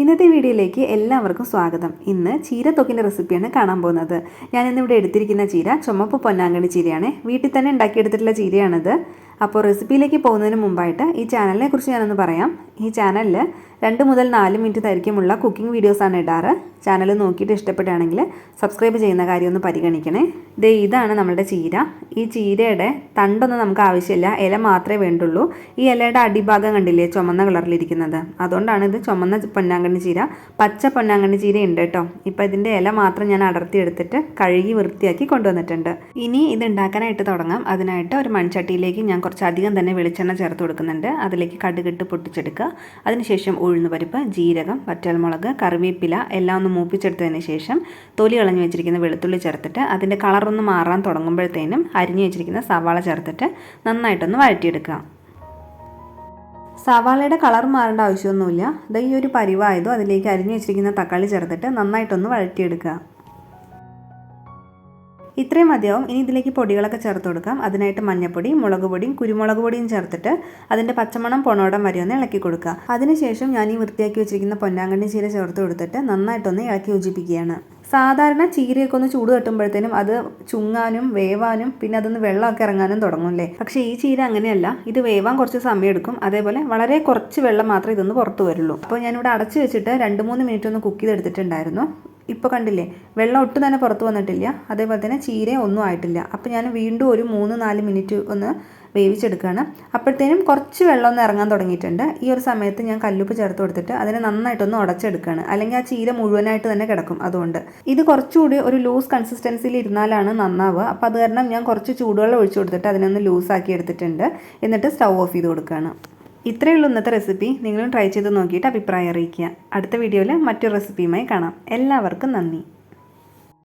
ഇന്നത്തെ വീഡിയോയിലേക്ക് എല്ലാവർക്കും സ്വാഗതം. ഇന്ന് ചീരത്തൊക്കിൻ്റെ റെസിപ്പിയാണ് കാണാൻ പോകുന്നത്. ഞാനിന്നിവിടെ എടുത്തിരിക്കുന്ന ചീര ചുമപ്പ് പൊന്നാങ്കണ്ണി ചീരയാണ്. വീട്ടിൽ തന്നെ ഉണ്ടാക്കിയെടുത്തിട്ടുള്ള ചീരയാണിത്. അപ്പോൾ റെസിപ്പിയിലേക്ക് പോകുന്നതിന് മുമ്പായിട്ട് ഈ ചാനലിനെ കുറിച്ച് ഞാനൊന്ന് പറയാം. ഈ ചാനലിൽ 2 മുതൽ 4 മിനിറ്റ് ദൈർഘ്യമുള്ള കുക്കിംഗ് വീഡിയോസാണ് ഇടാറ്. ചാനൽ നോക്കിയിട്ട് ഇഷ്ടപ്പെടുകയാണെങ്കിൽ സബ്സ്ക്രൈബ് ചെയ്യുന്ന കാര്യം ഒന്ന് പരിഗണിക്കണേ. ഇതാണ് നമ്മുടെ ചീര. ഈ ചീരയുടെ തണ്ടൊന്നും നമുക്ക് ആവശ്യമില്ല, ഇല മാത്രമേ വേണ്ടുള്ളൂ. ഈ ഇലയുടെ അടിഭാഗം കണ്ടില്ലേ ചുമന്ന കളറിലിരിക്കുന്നത്, അതുകൊണ്ടാണ് ഇത് ചുമന്ന പൊന്നാങ്കണ്ണി ചീര. പച്ച പൊന്നാങ്കണ്ണി ചീര ഉണ്ട് കേട്ടോ. ഇപ്പം ഇതിൻ്റെ ഇല മാത്രം ഞാൻ അടർത്തി എടുത്തിട്ട് കഴുകി വൃത്തിയാക്കി കൊണ്ടുവന്നിട്ടുണ്ട്. ഇനി ഇത് ഉണ്ടാക്കാനായിട്ട് തുടങ്ങാം. അതിനായിട്ട് ഒരു മൺചട്ടിയിലേക്ക് ഞാൻ കുറച്ചധികം തന്നെ വെളിച്ചെണ്ണ ചേർത്ത് കൊടുക്കുന്നുണ്ട്. അതിലേക്ക് കടുകിട്ട് പൊട്ടിച്ചെടുക്കുക. അതിനുശേഷം ഉഴുന്നുപരിപ്പ്, ജീരകം, വറ്റൽമുളക്, കറിവേപ്പില എല്ലാം ഒന്ന് മൂപ്പിച്ചെടുത്തതിന് ശേഷം തൊലി കളഞ്ഞു വെച്ചിരിക്കുന്ന വെളുത്തുള്ളി ചേർത്തിട്ട് അതിൻ്റെ കളറൊന്ന് മാറാൻ തുടങ്ങുമ്പോഴത്തേനും അരിഞ്ഞു വെച്ചിരിക്കുന്ന സവാള ചേർത്തിട്ട് നന്നായിട്ടൊന്ന് വഴറ്റിയെടുക്കുക. സവാളയുടെ കളർ മാറേണ്ട ആവശ്യമൊന്നുമില്ല. ഈ ഒരു പരിവായതോ അതിലേക്ക് അരിഞ്ഞു വെച്ചിരിക്കുന്ന തക്കാളി ചേർത്തിട്ട് നന്നായിട്ടൊന്ന് വഴറ്റിയെടുക്കുക. ഇത്രയും മതിയാവും. ഇനി ഇതിലേക്ക് പൊടികളൊക്കെ ചേർത്ത് കൊടുക്കാം. അതിനായിട്ട് മഞ്ഞൾപ്പൊടി, മുളക് പൊടിയും കുരുമുളക് പൊടിയും ചേർത്തിട്ട് അതിൻ്റെ പച്ചമണം പൊണോടം വരെ ഒന്ന് ഇളക്കി കൊടുക്കുക. അതിനുശേഷം ഞാൻ ഈ വൃത്തിയാക്കി വെച്ചിരിക്കുന്ന പൊന്നാങ്കണ്ണി ചീര ചേർത്ത് കൊടുത്തിട്ട് നന്നായിട്ടൊന്ന് ഇളക്കി യോജിപ്പിക്കുകയാണ്. സാധാരണ ചീരയൊക്കെ ഒന്ന് ചൂട് തട്ടുമ്പോഴത്തേനും അത് ചുങ്ങാനും വേവാനും പിന്നെ അതൊന്ന് വെള്ളമൊക്കെ ഇറങ്ങാനും തുടങ്ങുമല്ലേ. പക്ഷേ ഈ ചീര അങ്ങനെയല്ല. ഇത് വേവാൻ കുറച്ച് സമയം എടുക്കും. അതേപോലെ വളരെ കുറച്ച് വെള്ളം മാത്രമേ ഇതൊന്ന് പുറത്ത് വരുള്ളൂ. അപ്പോൾ ഞാനിവിടെ അടച്ചു വെച്ചിട്ട് 2-3 മിനിറ്റ് ഒന്ന് കുക്ക് ചെയ്തെടുത്തിട്ടുണ്ടായിരുന്നു. ഇപ്പോൾ കണ്ടില്ലേ, വെള്ളം ഒട്ടും തന്നെ പുറത്ത് വന്നിട്ടില്ല. അതേപോലെ തന്നെ ചീര ഒന്നും ആയിട്ടില്ല. അപ്പോൾ ഞാൻ വീണ്ടും ഒരു 3-4 മിനിറ്റ് ഒന്ന് വേവിച്ചെടുക്കുകയാണ്. അപ്പോഴത്തേനും കുറച്ച് വെള്ളം ഒന്ന് ഇറങ്ങാൻ തുടങ്ങിയിട്ടുണ്ട്. ഈ ഒരു സമയത്ത് ഞാൻ കല്ലുപ്പ് ചേർത്ത് കൊടുത്തിട്ട് അതിനെ നന്നായിട്ടൊന്ന് ഉടച്ചെടുക്കുകയാണ്. അല്ലെങ്കിൽ ആ ചീര മുഴുവനായിട്ട് തന്നെ കിടക്കും. അതുകൊണ്ട് ഇത് കുറച്ചുകൂടി ഒരു ലൂസ് കൺസിസ്റ്റൻസിയിൽ ഇരുന്നാലാണ് നന്നാവുക. അപ്പോൾ അത് കാരണം ഞാൻ കുറച്ച് ചൂടുവെള്ളം ഒഴിച്ചു കൊടുത്തിട്ട് അതിനൊന്ന് ലൂസാക്കി എടുത്തിട്ടുണ്ട്. എന്നിട്ട് സ്റ്റൗ ഓഫ് ചെയ്ത് കൊടുക്കുകയാണ്. ഇത്രയേ ഉള്ളൂ ഇന്നത്തെ റെസിപ്പി. നിങ്ങളും ട്രൈ ചെയ്ത് നോക്കിയിട്ട് അഭിപ്രായം അറിയിക്കുക. അടുത്ത വീഡിയോയിൽ മറ്റൊരു റെസിപ്പിയുമായി കാണാം. എല്ലാവർക്കും നന്ദി.